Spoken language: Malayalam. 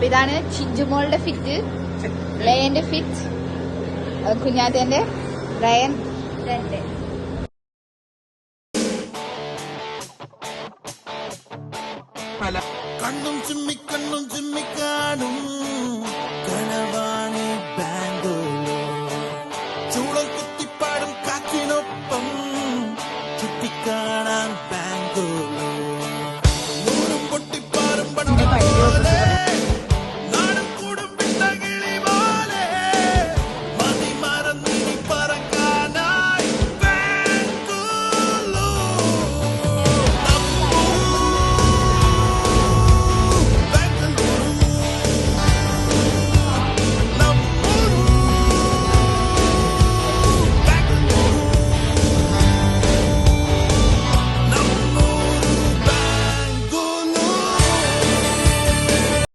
ഇതാണ് ചിഞ്ചുമോളുടെ ഫിറ്റ്, ലയന്റെ ഫിറ്റ്, കുഞ്ഞാറ്റേന്റെ ലയൻ 2. കണ്ണും ചിമ്മിക്കാണും കനവാ